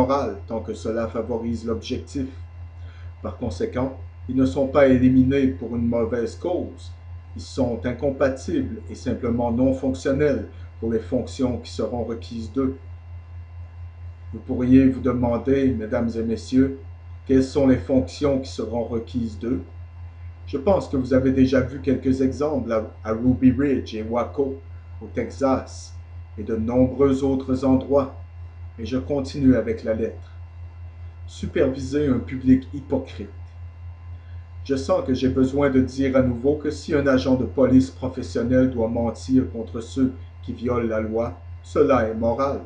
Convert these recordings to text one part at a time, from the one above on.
immorales tant que cela favorise l'objectif. Par conséquent, ils ne sont pas éliminés pour une mauvaise cause. Ils sont incompatibles et simplement non fonctionnels pour les fonctions qui seront requises d'eux. Vous pourriez vous demander, mesdames et messieurs, quelles sont les fonctions qui seront requises d'eux? Je pense que vous avez déjà vu quelques exemples à Ruby Ridge et Waco, au Texas, et de nombreux autres endroits. Et je continue avec la lettre. Superviser un public hypocrite. Je sens que j'ai besoin de dire à nouveau que si un agent de police professionnel doit mentir contre ceux qui violent la loi, cela est moral.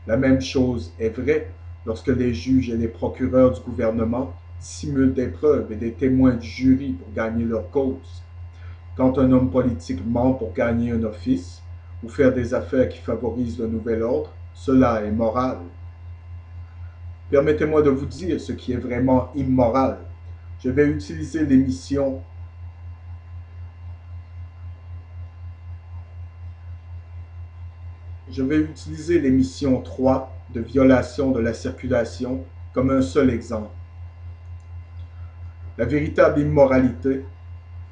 La même chose est vraie lorsque les juges et les procureurs du gouvernement dissimulent des preuves et des témoins du jury pour gagner leur cause. Quand un homme politique ment pour gagner un office ou faire des affaires qui favorisent le nouvel ordre, cela est moral. Permettez-moi de vous dire ce qui est vraiment immoral. Je vais utiliser l'émission Je vais utiliser l'émission 3 de violation de la circulation comme un seul exemple. La véritable immoralité,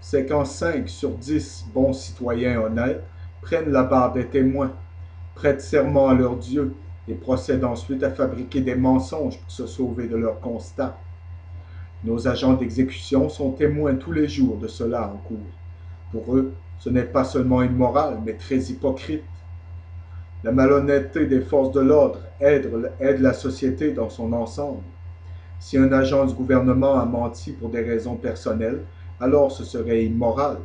c'est quand 5 sur 10 bons citoyens honnêtes prennent la barre des témoins, prêtent serment à leur Dieu et procèdent ensuite à fabriquer des mensonges pour se sauver de leurs constats. Nos agents d'exécution sont témoins tous les jours de cela en cours. Pour eux, ce n'est pas seulement immoral, mais très hypocrite. La malhonnêteté des forces de l'ordre aide la société dans son ensemble. Si un agent du gouvernement a menti pour des raisons personnelles, alors ce serait immoral.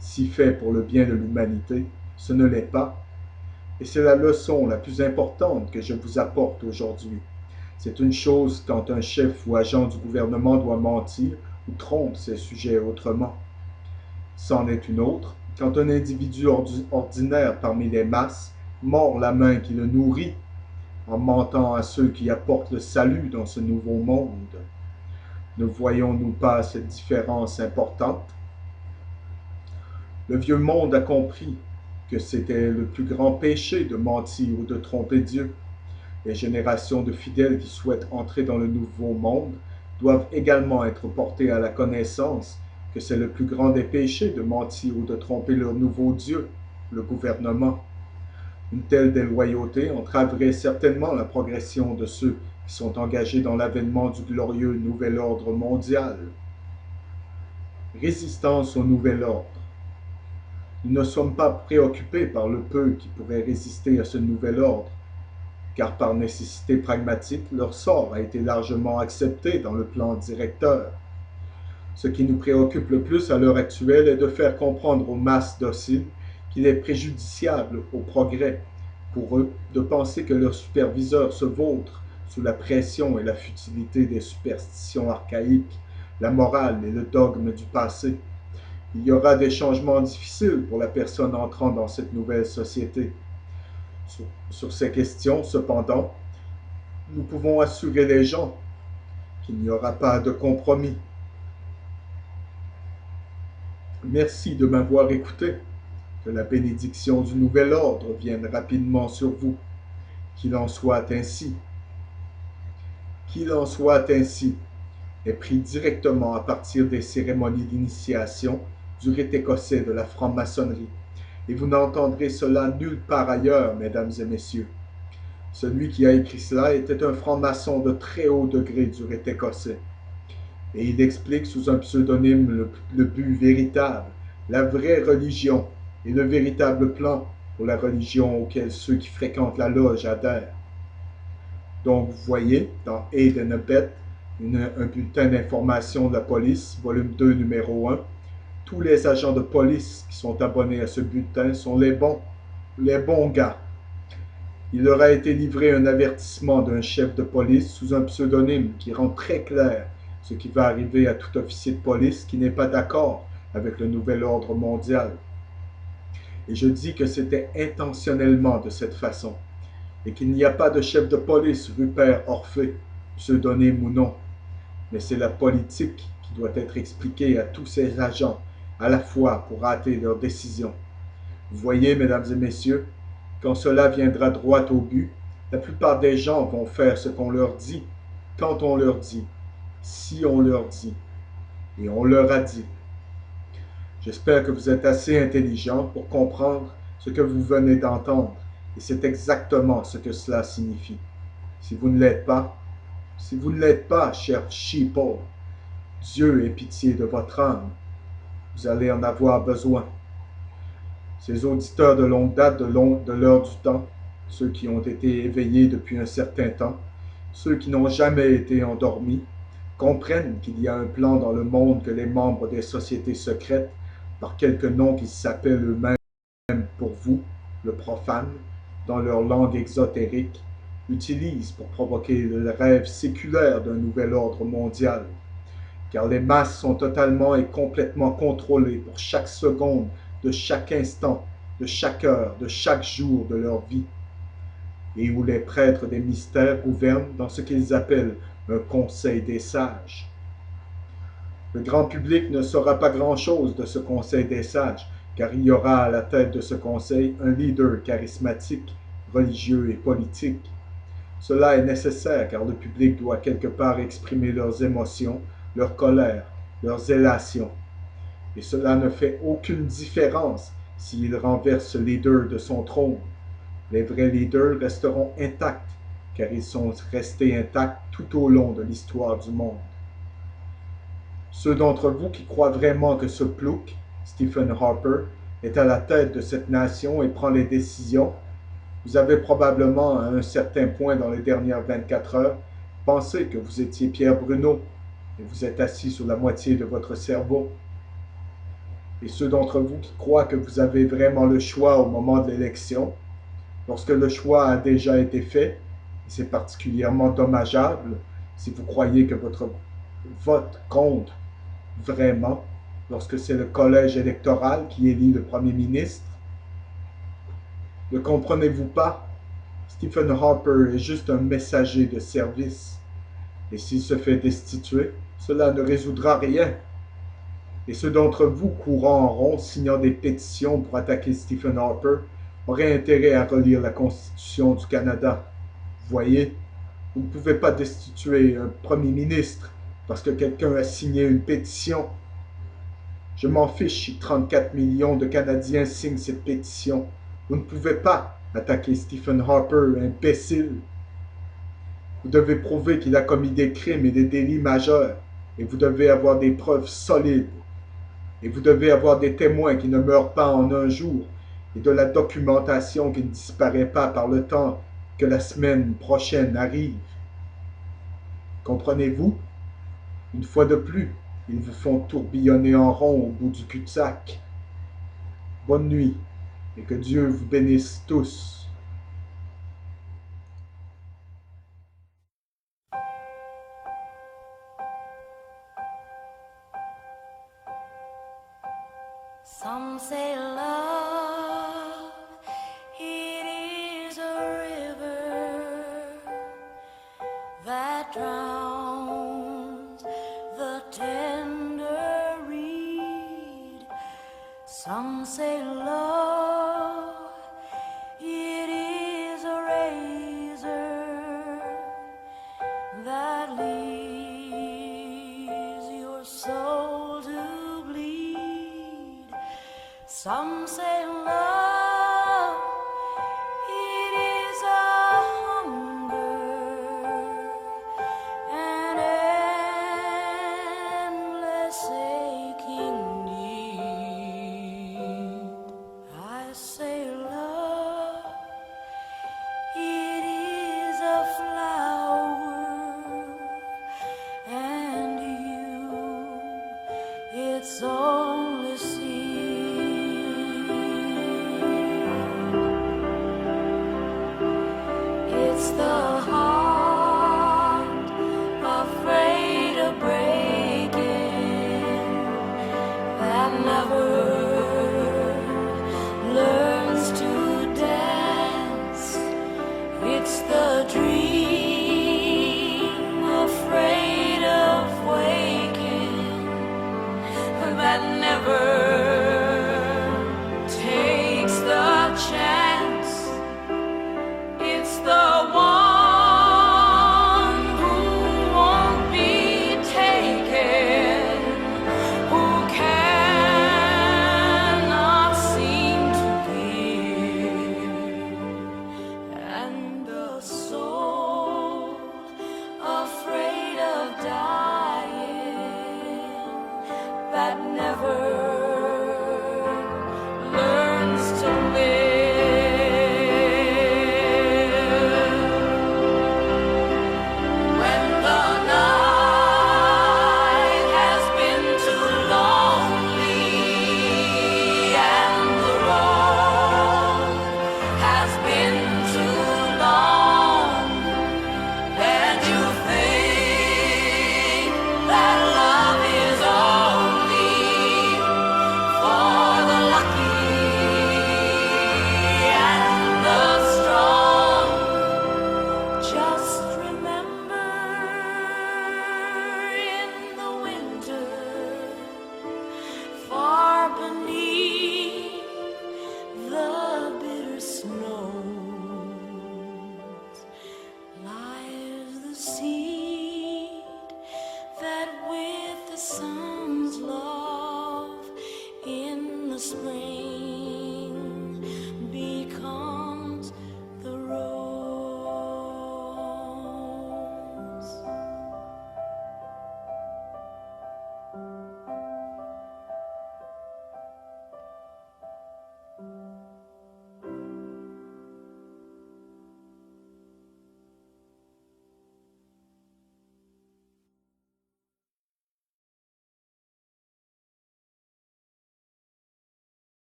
Si fait pour le bien de l'humanité, ce ne l'est pas. Et c'est la leçon la plus importante que je vous apporte aujourd'hui. C'est une chose quand un chef ou agent du gouvernement doit mentir ou trompe ses sujets autrement. C'en est une autre quand un individu ordinaire parmi les masses mord la main qui le nourrit en mentant à ceux qui apportent le salut dans ce nouveau monde. Ne voyons-nous pas cette différence importante? Le vieux monde a compris que c'était le plus grand péché de mentir ou de tromper Dieu. Les générations de fidèles qui souhaitent entrer dans le nouveau monde doivent également être portées à la connaissance que c'est le plus grand des péchés de mentir ou de tromper leur nouveau Dieu, le gouvernement. Une telle déloyauté entraverait certainement la progression de ceux qui sont engagés dans l'avènement du glorieux nouvel ordre mondial. Résistance au nouvel ordre. Nous ne sommes pas préoccupés par le peu qui pourrait résister à ce nouvel ordre, car par nécessité pragmatique, leur sort a été largement accepté dans le plan directeur. Ce qui nous préoccupe le plus à l'heure actuelle est de faire comprendre aux masses dociles qu'il est préjudiciable au progrès pour eux de penser que leurs superviseurs se vautrent sous la pression et la futilité des superstitions archaïques, la morale et le dogme du passé. Il y aura des changements difficiles pour la personne entrant dans cette nouvelle société. Sur ces questions, cependant, nous pouvons assurer les gens qu'il n'y aura pas de compromis. Merci de m'avoir écouté. Que la bénédiction du nouvel ordre vienne rapidement sur vous. Qu'il en soit ainsi. Qu'il en soit ainsi est pris directement à partir des cérémonies d'initiation du rite écossais de la franc-maçonnerie. Et vous n'entendrez cela nulle part ailleurs, mesdames et messieurs. Celui qui a écrit cela était un franc-maçon de très haut degré du rite écossais. Et il explique sous un pseudonyme le but véritable, la vraie religion et le véritable plan pour la religion auquel ceux qui fréquentent la loge adhèrent. Donc, vous voyez, dans Aid and Abet, un bulletin d'information de la police, volume 2, numéro 1, tous les agents de police qui sont abonnés à ce bulletin sont les bons gars. Il leur a été livré un avertissement d'un chef de police sous un pseudonyme qui rend très clair ce qui va arriver à tout officier de police qui n'est pas d'accord avec le nouvel ordre mondial. Et je dis que c'était intentionnellement de cette façon, et qu'il n'y a pas de chef de police Rupert Orphée, pseudonyme ou non, mais c'est la politique qui doit être expliquée à tous ces agents à la fois pour hâter leurs décisions. Vous voyez, mesdames et messieurs, quand cela viendra droit au but, La plupart des gens vont faire ce qu'on leur dit, quand on leur dit, si on leur dit, et on leur a dit. J'espère que vous êtes assez intelligent pour comprendre ce que vous venez d'entendre, et c'est exactement ce que cela signifie. Si vous ne l'êtes pas, si vous ne l'êtes pas, cher sheeple, Dieu ait pitié de votre âme. Vous allez en avoir besoin. Ces auditeurs de longue date de l'heure du temps, ceux qui ont été éveillés depuis un certain temps, ceux qui n'ont jamais été endormis, comprennent qu'il y a un plan dans le monde que les membres des sociétés secrètes, par quelque nom qu'ils s'appellent eux-mêmes pour vous, le profane, dans leur langue exotérique, utilisent pour provoquer le rêve séculaire d'un nouvel ordre mondial. Car les masses sont totalement et complètement contrôlées pour chaque seconde, de chaque instant, de chaque heure, de chaque jour de leur vie, et où les prêtres des mystères gouvernent dans ce qu'ils appellent un conseil des sages. Le grand public ne saura pas grand-chose de ce conseil des sages, car il y aura à la tête de ce conseil un leader charismatique, religieux et politique. Cela est nécessaire car le public doit quelque part exprimer leurs émotions, leur colère, leurs élations. Et cela ne fait aucune différence s'il renverse le leader de son trône. Les vrais leaders resteront intacts car ils sont restés intacts tout au long de l'histoire du monde. Ceux d'entre vous qui croient vraiment que ce plouc, Stephen Harper, est à la tête de cette nation et prend les décisions, vous avez probablement, à un certain point dans les dernières 24 heures, pensé que vous étiez Pierre Bruno et vous êtes assis sur la moitié de votre cerveau. Et ceux d'entre vous qui croient que vous avez vraiment le choix au moment de l'élection, lorsque le choix a déjà été fait, et c'est particulièrement dommageable si vous croyez que votre vote compte vraiment lorsque c'est le collège électoral qui élit le premier ministre. Ne comprenez-vous pas? Stephen Harper est juste un messager de service. Et s'il se fait destituer, cela ne résoudra rien. Et ceux d'entre vous courant en rond, signant des pétitions pour attaquer Stephen Harper, auraient intérêt à relire la Constitution du Canada. Vous voyez, vous ne pouvez pas destituer un premier ministre parce que quelqu'un a signé une pétition. Je m'en fiche si 34 millions de Canadiens signent cette pétition. Vous ne pouvez pas attaquer Stephen Harper, imbécile. Vous devez prouver qu'il a commis des crimes et des délits majeurs, et vous devez avoir des preuves solides. Et vous devez avoir des témoins qui ne meurent pas en un jour, et de la documentation qui ne disparaît pas par le temps que la semaine prochaine arrive. Comprenez-vous? Une fois de plus, ils vous font tourbillonner en rond au bout du cul-de-sac. Bonne nuit, et que Dieu vous bénisse tous. Some say love, it is a river that drowns the tender reed. Some say love, it is a razor that leaves your soul to bleed. Some say love